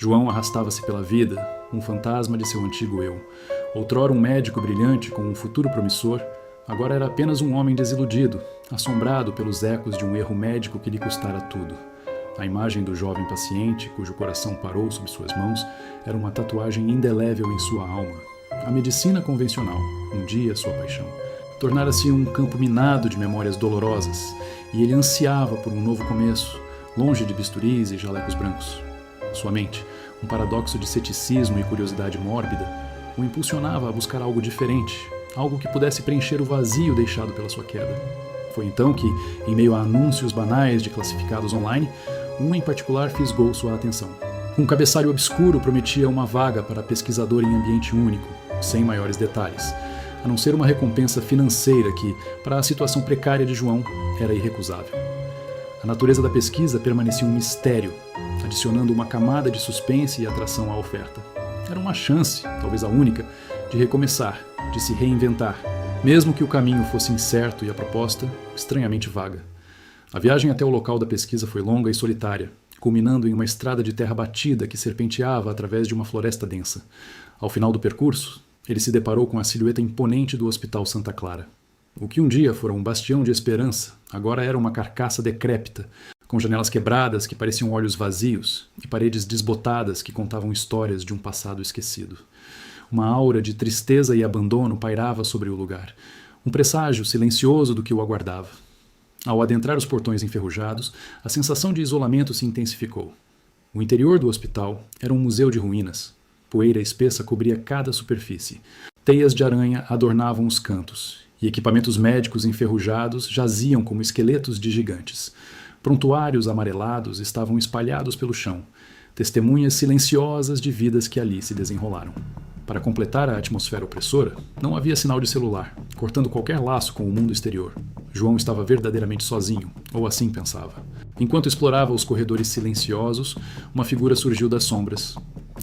João arrastava-se pela vida, um fantasma de seu antigo eu. Outrora um médico brilhante com um futuro promissor, agora era apenas um homem desiludido, assombrado pelos ecos de um erro médico que lhe custara tudo. A imagem do jovem paciente, cujo coração parou sob suas mãos, era uma tatuagem indelével em sua alma. A medicina convencional, um dia sua paixão, tornara-se um campo minado de memórias dolorosas, e ele ansiava por um novo começo, longe de bisturis e jalecos brancos. Sua mente, um paradoxo de ceticismo e curiosidade mórbida, o impulsionava a buscar algo diferente, algo que pudesse preencher o vazio deixado pela sua queda. Foi então que, em meio a anúncios banais de classificados online, um em particular fisgou sua atenção. Um cabeçalho obscuro prometia uma vaga para pesquisador em ambiente único, sem maiores detalhes, a não ser uma recompensa financeira que, para a situação precária de João, era irrecusável. A natureza da pesquisa permanecia um mistério, adicionando uma camada de suspense e atração à oferta. Era uma chance, talvez a única, de recomeçar, de se reinventar, mesmo que o caminho fosse incerto e a proposta estranhamente vaga. A viagem até o local da pesquisa foi longa e solitária, culminando em uma estrada de terra batida que serpenteava através de uma floresta densa. Ao final do percurso, ele se deparou com a silhueta imponente do Hospital Santa Clara. O que um dia fora um bastião de esperança, agora era uma carcaça decrépita, com janelas quebradas que pareciam olhos vazios e paredes desbotadas que contavam histórias de um passado esquecido. Uma aura de tristeza e abandono pairava sobre o lugar, um presságio silencioso do que o aguardava. Ao adentrar os portões enferrujados, a sensação de isolamento se intensificou. O interior do hospital era um museu de ruínas. Poeira espessa cobria cada superfície. Teias de aranha adornavam os cantos, e equipamentos médicos enferrujados jaziam como esqueletos de gigantes. Prontuários amarelados estavam espalhados pelo chão, testemunhas silenciosas de vidas que ali se desenrolaram. Para completar a atmosfera opressora, não havia sinal de celular, cortando qualquer laço com o mundo exterior. João estava verdadeiramente sozinho, ou assim pensava. Enquanto explorava os corredores silenciosos, uma figura surgiu das sombras.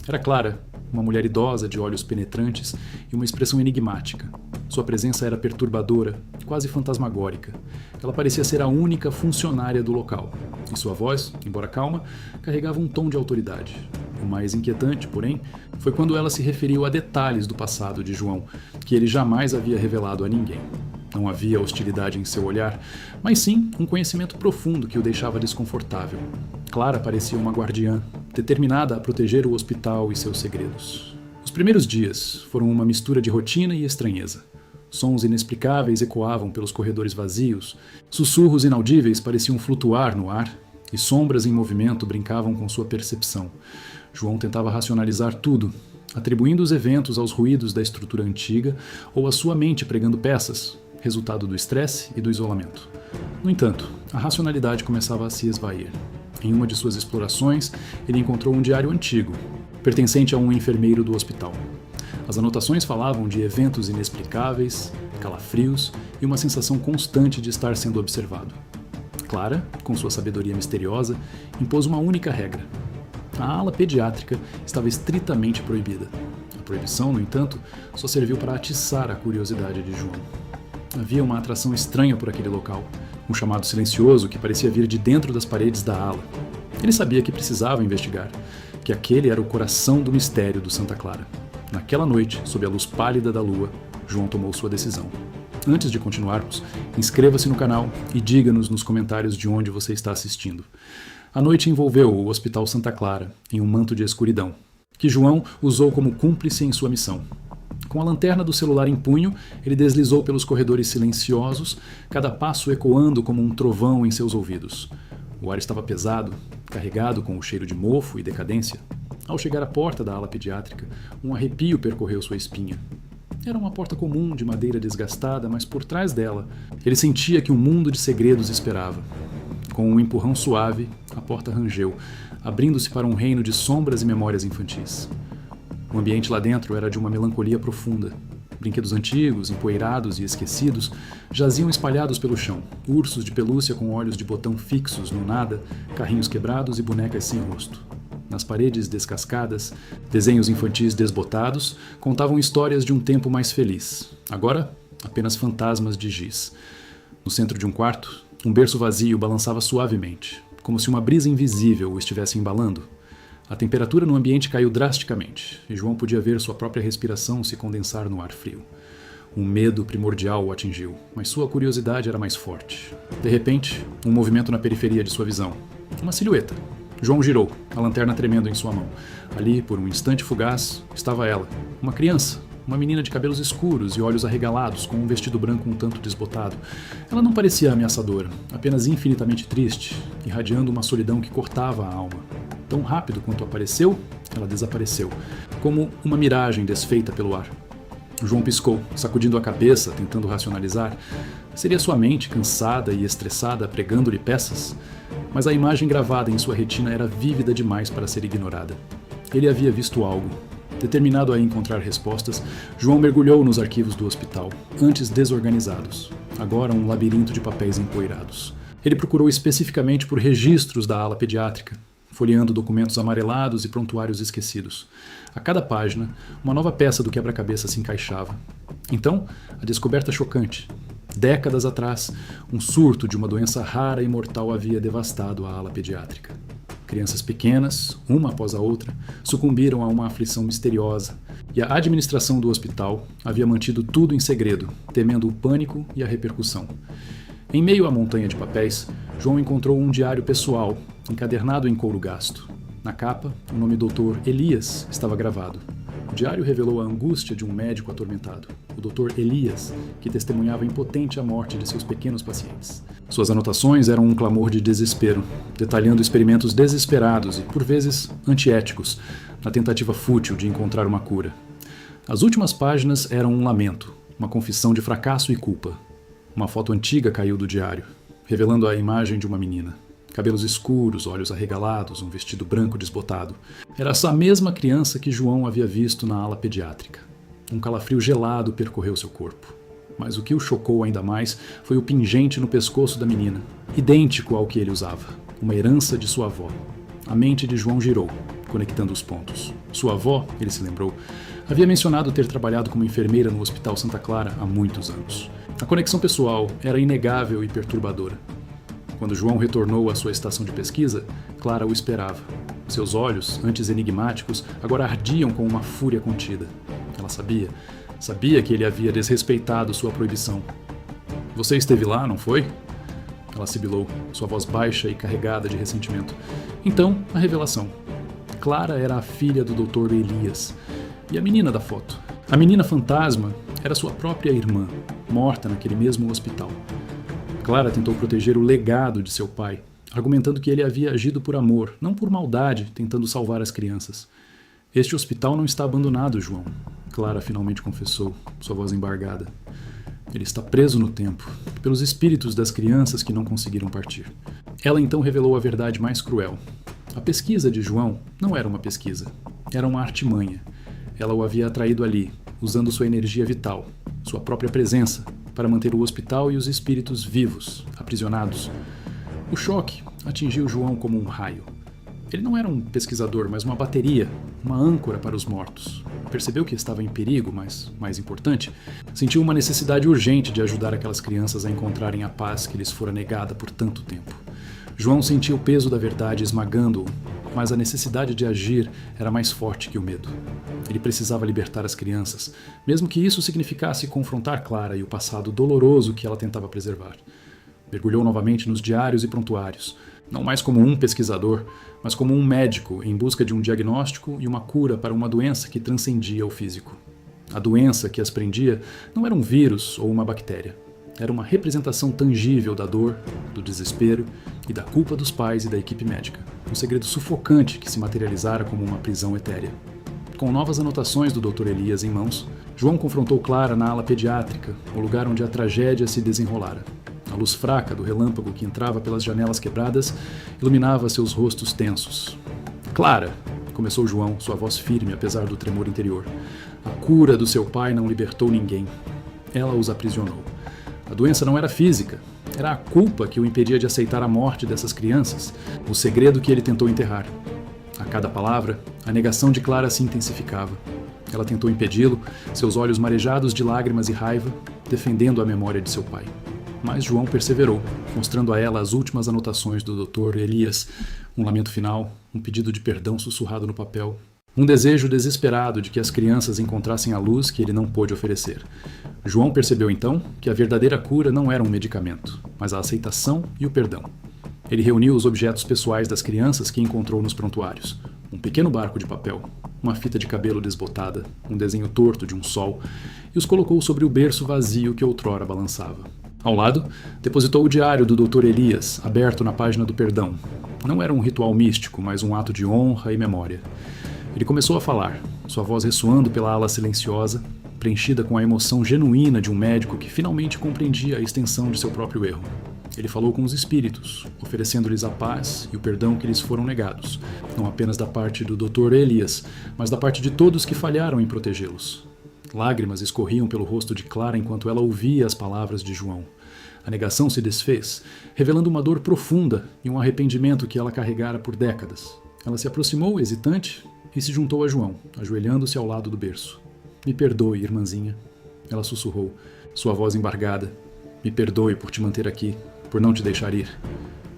Era Clara, uma mulher idosa de olhos penetrantes e uma expressão enigmática. Sua presença era perturbadora, quase fantasmagórica. Ela parecia ser a única funcionária do local, e sua voz, embora calma, carregava um tom de autoridade. O mais inquietante, porém, foi quando ela se referiu a detalhes do passado de João, que ele jamais havia revelado a ninguém. Não havia hostilidade em seu olhar, mas sim um conhecimento profundo que o deixava desconfortável. Clara parecia uma guardiã, determinada a proteger o hospital e seus segredos. Os primeiros dias foram uma mistura de rotina e estranheza. Sons inexplicáveis ecoavam pelos corredores vazios, sussurros inaudíveis pareciam flutuar no ar, e sombras em movimento brincavam com sua percepção. João tentava racionalizar tudo, atribuindo os eventos aos ruídos da estrutura antiga ou à sua mente pregando peças, resultado do estresse e do isolamento. No entanto, a racionalidade começava a se esvair. Em uma de suas explorações, ele encontrou um diário antigo, pertencente a um enfermeiro do hospital. As anotações falavam de eventos inexplicáveis, calafrios e uma sensação constante de estar sendo observado. Clara, com sua sabedoria misteriosa, impôs uma única regra. A ala pediátrica estava estritamente proibida. A proibição, no entanto, só serviu para atiçar a curiosidade de João. Havia uma atração estranha por aquele local, um chamado silencioso que parecia vir de dentro das paredes da ala. Ele sabia que precisava investigar, que aquele era o coração do mistério do Santa Clara. Naquela noite, sob a luz pálida da lua, João tomou sua decisão. Antes de continuarmos, inscreva-se no canal e diga-nos nos comentários de onde você está assistindo. A noite envolveu o Hospital Santa Clara em um manto de escuridão, que João usou como cúmplice em sua missão. Com a lanterna do celular em punho, ele deslizou pelos corredores silenciosos, cada passo ecoando como um trovão em seus ouvidos. O ar estava pesado, carregado com o cheiro de mofo e decadência. Ao chegar à porta da ala pediátrica, um arrepio percorreu sua espinha. Era uma porta comum, de madeira desgastada, mas por trás dela, ele sentia que um mundo de segredos esperava. Com um empurrão suave, a porta rangeu, abrindo-se para um reino de sombras e memórias infantis. O ambiente lá dentro era de uma melancolia profunda. Brinquedos antigos, empoeirados e esquecidos, jaziam espalhados pelo chão. Ursos de pelúcia com olhos de botão fixos no nada, carrinhos quebrados e bonecas sem rosto. Nas paredes descascadas, desenhos infantis desbotados contavam histórias de um tempo mais feliz. Agora, apenas fantasmas de giz. No centro de um quarto, um berço vazio balançava suavemente, como se uma brisa invisível o estivesse embalando. A temperatura no ambiente caiu drasticamente, e João podia ver sua própria respiração se condensar no ar frio. Um medo primordial o atingiu, mas sua curiosidade era mais forte. De repente, um movimento na periferia de sua visão. Uma silhueta. João girou, a lanterna tremendo em sua mão. Ali, por um instante fugaz, estava ela, uma criança, uma menina de cabelos escuros e olhos arregalados, com um vestido branco um tanto desbotado. Ela não parecia ameaçadora, apenas infinitamente triste, irradiando uma solidão que cortava a alma. Tão rápido quanto apareceu, ela desapareceu, como uma miragem desfeita pelo ar. João piscou, sacudindo a cabeça, tentando racionalizar. Seria sua mente, cansada e estressada, pregando-lhe peças? Mas a imagem gravada em sua retina era vívida demais para ser ignorada. Ele havia visto algo. Determinado a encontrar respostas, João mergulhou nos arquivos do hospital, antes desorganizados, agora um labirinto de papéis empoeirados. Ele procurou especificamente por registros da ala pediátrica, folheando documentos amarelados e prontuários esquecidos. A cada página, uma nova peça do quebra-cabeça se encaixava. Então, a descoberta chocante. Décadas atrás, um surto de uma doença rara e mortal havia devastado a ala pediátrica. Crianças pequenas, uma após a outra, sucumbiram a uma aflição misteriosa, e a administração do hospital havia mantido tudo em segredo, temendo o pânico e a repercussão. Em meio à montanha de papéis, João encontrou um diário pessoal, encadernado em couro gasto. Na capa, o nome Dr. Elias estava gravado. O diário revelou a angústia de um médico atormentado, o Dr. Elias, que testemunhava impotente a morte de seus pequenos pacientes. Suas anotações eram um clamor de desespero, detalhando experimentos desesperados e, por vezes, antiéticos, na tentativa fútil de encontrar uma cura. As últimas páginas eram um lamento, uma confissão de fracasso e culpa. Uma foto antiga caiu do diário, revelando a imagem de uma menina. Cabelos escuros, olhos arregalados, um vestido branco desbotado. Era essa mesma criança que João havia visto na ala pediátrica. Um calafrio gelado percorreu seu corpo. Mas o que o chocou ainda mais foi o pingente no pescoço da menina, idêntico ao que ele usava, uma herança de sua avó. A mente de João girou, conectando os pontos. Sua avó, ele se lembrou, havia mencionado ter trabalhado como enfermeira no Hospital Santa Clara há muitos anos. A conexão pessoal era inegável e perturbadora. Quando João retornou à sua estação de pesquisa, Clara o esperava. Seus olhos, antes enigmáticos, agora ardiam com uma fúria contida. Ela sabia que ele havia desrespeitado sua proibição. "Você esteve lá, não foi?" Ela sibilou, sua voz baixa e carregada de ressentimento. Então, a revelação. Clara era a filha do Dr. Elias e a menina da foto. A menina fantasma era sua própria irmã, morta naquele mesmo hospital. Clara tentou proteger o legado de seu pai, argumentando que ele havia agido por amor, não por maldade, tentando salvar as crianças. "Este hospital não está abandonado, João", Clara finalmente confessou, sua voz embargada. "Ele está preso no tempo, pelos espíritos das crianças que não conseguiram partir." Ela então revelou a verdade mais cruel. A pesquisa de João não era uma pesquisa, era uma artimanha. Ela o havia atraído ali, usando sua energia vital, sua própria presença, para manter o hospital e os espíritos vivos, aprisionados. O choque atingiu João como um raio. Ele não era um pesquisador, mas uma bateria, uma âncora para os mortos. Percebeu que estava em perigo, mas, mais importante, sentiu uma necessidade urgente de ajudar aquelas crianças a encontrarem a paz que lhes fora negada por tanto tempo. João sentia o peso da verdade esmagando-o, mas a necessidade de agir era mais forte que o medo. Ele precisava libertar as crianças, mesmo que isso significasse confrontar Clara e o passado doloroso que ela tentava preservar. Mergulhou novamente nos diários e prontuários, não mais como um pesquisador, mas como um médico em busca de um diagnóstico e uma cura para uma doença que transcendia o físico. A doença que as prendia não era um vírus ou uma bactéria. Era uma representação tangível da dor, do desespero e da culpa dos pais e da equipe médica. Um segredo sufocante que se materializara como uma prisão etérea. Com novas anotações do Dr. Elias em mãos, João confrontou Clara na ala pediátrica, o lugar onde a tragédia se desenrolara. A luz fraca do relâmpago que entrava pelas janelas quebradas iluminava seus rostos tensos. "Clara", começou João, sua voz firme apesar do tremor interior. "A cura do seu pai não libertou ninguém. Ela os aprisionou. A doença não era física, era a culpa que o impedia de aceitar a morte dessas crianças, o segredo que ele tentou enterrar." A cada palavra, a negação de Clara se intensificava. Ela tentou impedi-lo, seus olhos marejados de lágrimas e raiva, defendendo a memória de seu pai. mas João perseverou, mostrando a ela as últimas anotações do Dr. Elias, um lamento final, um pedido de perdão sussurrado no papel, um desejo desesperado de que as crianças encontrassem a luz que ele não pôde oferecer. João percebeu então que a verdadeira cura não era um medicamento, mas a aceitação e o perdão. Ele reuniu os objetos pessoais das crianças que encontrou nos prontuários. Um pequeno barco de papel, uma fita de cabelo desbotada, um desenho torto de um sol, e os colocou sobre o berço vazio que outrora balançava. Ao lado, depositou o diário do Dr. Elias, aberto na página do perdão. Não era um ritual místico, mas um ato de honra e memória. Ele começou a falar, sua voz ressoando pela ala silenciosa, preenchida com a emoção genuína de um médico que finalmente compreendia a extensão de seu próprio erro. Ele falou com os espíritos, oferecendo-lhes a paz e o perdão que lhes foram negados, não apenas da parte do Dr. Elias, mas da parte de todos que falharam em protegê-los. Lágrimas escorriam pelo rosto de Clara enquanto ela ouvia as palavras de João. A negação se desfez, revelando uma dor profunda e um arrependimento que ela carregara por décadas. Ela se aproximou, hesitante, e se juntou a João, ajoelhando-se ao lado do berço. "Me perdoe, irmãzinha", ela sussurrou, sua voz embargada. "Me perdoe por te manter aqui, por não te deixar ir."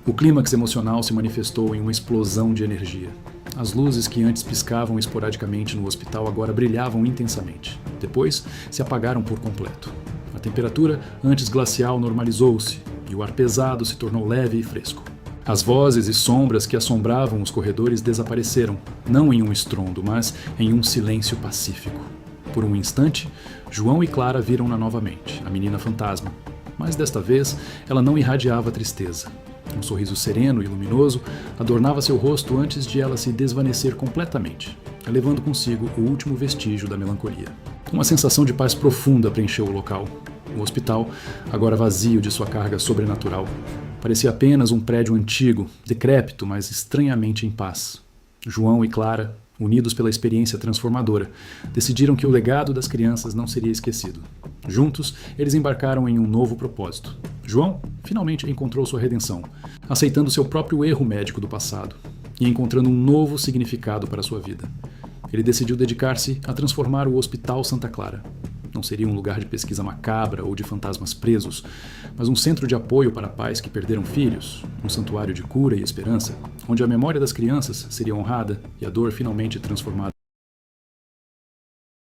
O clímax emocional se manifestou em uma explosão de energia. As luzes que antes piscavam esporadicamente no hospital agora brilhavam intensamente. Depois, se apagaram por completo. A temperatura, antes glacial, normalizou-se e o ar pesado se tornou leve e fresco. As vozes e sombras que assombravam os corredores desapareceram, não em um estrondo, mas em um silêncio pacífico. Por um instante, João e Clara viram-na novamente, a menina fantasma. Mas desta vez, ela não irradiava tristeza. Um sorriso sereno e luminoso adornava seu rosto antes de ela se desvanecer completamente, levando consigo o último vestígio da melancolia. Uma sensação de paz profunda preencheu o local. O hospital, agora vazio de sua carga sobrenatural, parecia apenas um prédio antigo, decrépito, mas estranhamente em paz. João e Clara, unidos pela experiência transformadora, decidiram que o legado das crianças não seria esquecido. Juntos, eles embarcaram em um novo propósito. João finalmente encontrou sua redenção, aceitando seu próprio erro médico do passado e encontrando um novo significado para sua vida. Ele decidiu dedicar-se a transformar o Hospital Santa Clara. Não seria um lugar de pesquisa macabra ou de fantasmas presos, mas um centro de apoio para pais que perderam filhos, um santuário de cura e esperança, onde a memória das crianças seria honrada e a dor finalmente transformada